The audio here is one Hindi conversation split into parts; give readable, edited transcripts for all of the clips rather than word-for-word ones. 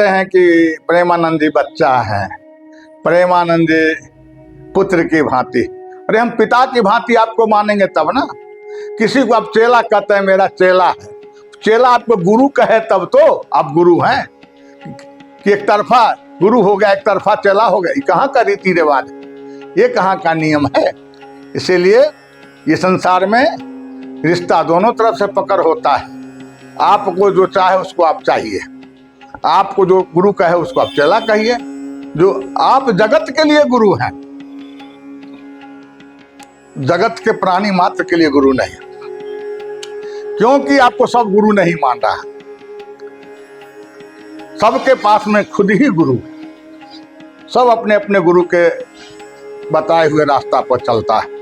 कहते हैं कि प्रेमानंद जी बच्चा है, प्रेमानंद जी पुत्र की भांति। अरे हम पिता की भांति आपको मानेंगे तब ना। किसी को आप चेला कहते हैं, मेरा चेला है, चेला आपको गुरु कहे तब तो आप गुरु हैं। कि एक तरफा गुरु हो गया, एक तरफा चेला हो गया, ये कहाँ का रीति रिवाज, ये कहाँ का नियम है। इसीलिए ये संसार में रिश्ता दोनों तरफ से पकड़ होता है। आपको जो चाहे उसको आप चाहिए, आपको जो गुरु कहे उसको आप चेला कहिए। जो आप जगत के लिए गुरु हैं, जगत के प्राणी मात्र के लिए गुरु नहीं, क्योंकि आपको सब गुरु नहीं मान रहा है। सबके पास में खुद ही गुरु, सब अपने अपने गुरु के बताए हुए रास्ता पर चलता है।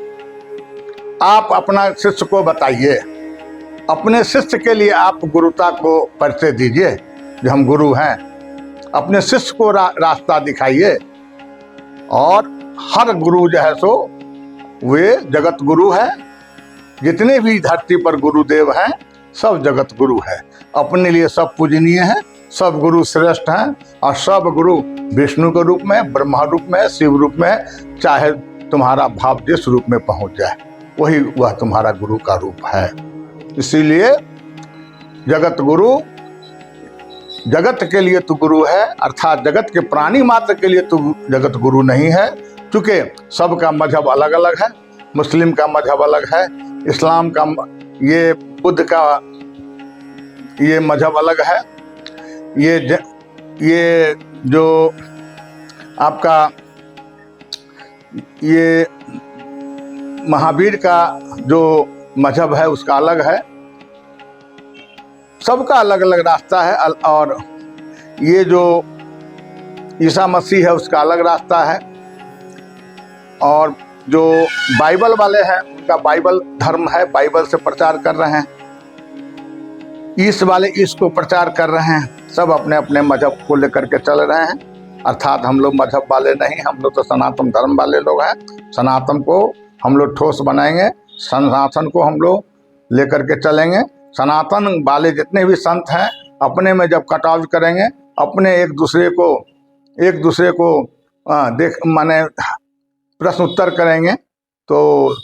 आप अपना शिष्य को बताइए, अपने शिष्य के लिए आप गुरुता को परिचय दीजिए, जो हम गुरु हैं। अपने शिष्य को रास्ता दिखाइए। और हर गुरु जो है सो वे जगत गुरु है। जितने भी धरती पर गुरुदेव हैं सब जगत गुरु है। अपने लिए सब पूजनीय हैं, सब गुरु श्रेष्ठ हैं। और सब गुरु विष्णु के रूप में, ब्रह्मा रूप में, शिव रूप में, चाहे तुम्हारा भाव जिस रूप में पहुंच जाए वही वह तुम्हारा गुरु का रूप है। इसीलिए जगत गुरु, जगत के लिए तू गुरु है, अर्थात जगत के प्राणी मात्र के लिए तू जगत गुरु नहीं है। चूंकि सबका मजहब अलग अलग है, मुस्लिम का मजहब अलग है, इस्लाम का, ये बुद्ध का ये मजहब अलग है, ये जो आपका ये महावीर का जो मजहब है उसका अलग है। सबका अलग अलग रास्ता है। और ये जो ईसा मसीह है उसका अलग रास्ता है। और जो बाइबल वाले हैं उनका बाइबल धर्म है, बाइबल से प्रचार कर रहे हैं। ईस वाले ईस को प्रचार कर रहे हैं। सब अपने अपने मजहब को लेकर के चल रहे हैं। अर्थात हम लोग मजहब वाले नहीं, हम लोग तो सनातन धर्म वाले लोग हैं। सनातन को हम लोग ठोस बनाएंगे, सनातन को हम लोग लेकर के चलेंगे। सनातन वाले जितने भी संत हैं अपने में जब कटाव करेंगे, अपने एक दूसरे को देख माने प्रश्न उत्तर करेंगे, तो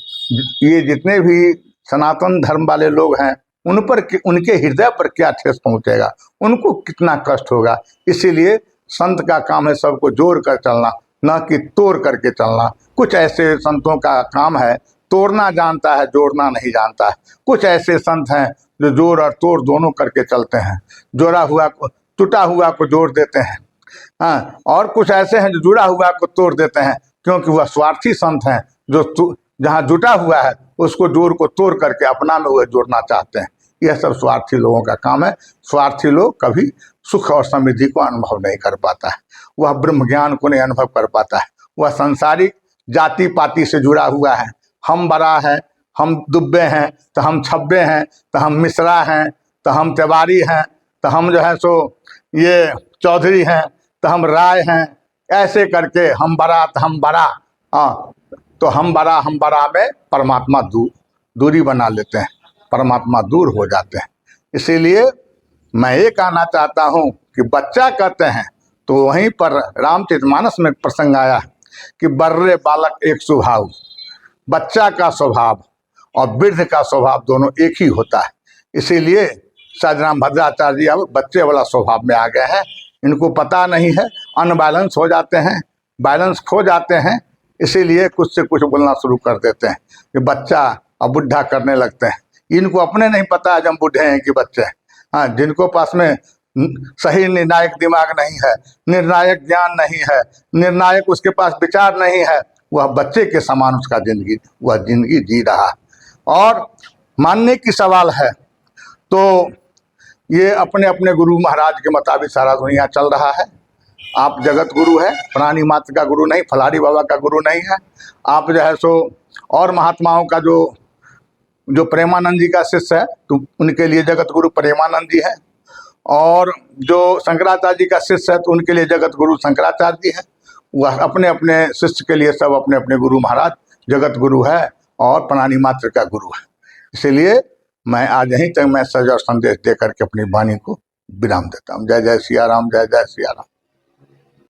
ये जितने भी सनातन धर्म वाले लोग हैं उन पर, उनके हृदय पर क्या ठेस पहुंचेगा, उनको कितना कष्ट होगा। इसीलिए संत का काम है सबको जोड़ कर चलना, न कि तोड़ करके चलना। कुछ ऐसे संतों का काम है तोड़ना जानता है, जोड़ना नहीं जानता है। कुछ ऐसे संत हैं जो जोड़ और तोड़ दोनों करके चलते हैं, जोड़ा हुआ को, टूटा हुआ को जोड़ देते हैं। हाँ, और कुछ ऐसे हैं जो जुड़ा हुआ को तोड़ देते हैं, क्योंकि वह स्वार्थी संत हैं जो जहाँ जुटा हुआ है उसको जोड़ को तोड़ करके अपना में वह जोड़ना चाहते हैं। यह सब स्वार्थी लोगों का काम है। स्वार्थी लोग कभी सुख और समृद्धि को अनुभव नहीं कर पाता है, वह ब्रह्म ज्ञान को नहीं अनुभव कर पाता है। वह सांसारिक जाति पाति से जुड़ा हुआ है। हम बड़ा है, हम दुब्बे हैं, तो हम छब्बे हैं, तो हम मिश्रा हैं, तो हम तिवारी हैं, तो हम जो है सो ये चौधरी हैं, तो हम राय हैं। ऐसे करके हम बड़ा तो हम बड़ा, तो हम बड़ा में परमात्मा दूरी बना लेते हैं, परमात्मा दूर हो जाते हैं। इसीलिए मैं ये कहना चाहता हूँ कि बच्चा कहते हैं तो वहीं पर रामचरितमानस में प्रसंग आया कि बर्रे बालक एक स्वभाव। बच्चा का स्वभाव और वृद्ध का स्वभाव दोनों एक ही होता है। इसीलिए साधराम भद्राचार्य जी अब बच्चे वाला स्वभाव में आ गए हैं। इनको पता नहीं है, अनबैलेंस हो जाते हैं, बैलेंस खो जाते हैं। इसीलिए कुछ से कुछ बोलना शुरू कर देते हैं कि बच्चा अब बुढ़ा करने लगते हैं। इनको अपने नहीं पता है जब बूढ़े हैं कि बच्चे हैं। हाँ, जिनको पास में सही निर्णायक दिमाग नहीं है, निर्णायक ज्ञान नहीं है, निर्णायक उसके पास विचार नहीं है, वह बच्चे के समान उसका वह जिंदगी जी रहा है। और मानने की सवाल है तो ये अपने अपने गुरु महाराज के मुताबिक सारा दुनिया चल रहा है। आप जगत गुरु है, प्राणी मात्र का गुरु नहीं, फलारी बाबा का गुरु नहीं है। आप जो है सो और महात्माओं का जो प्रेमानंद जी का शिष्य है तो उनके लिए जगत गुरु प्रेमानंद जी है। और जो शंकराचार्य जी का शिष्य है तो उनके लिए जगत गुरु शंकराचार्य जी है। वह अपने अपने शिष्य के लिए सब अपने अपने गुरु महाराज जगत गुरु है और प्राणी मात्र का गुरु है। इसलिए मैं आज यहीं तक मैसेज और संदेश दे करके अपनी वाणी को विराम देता हूँ। जय जय सिया राम, जय जय सिया राम।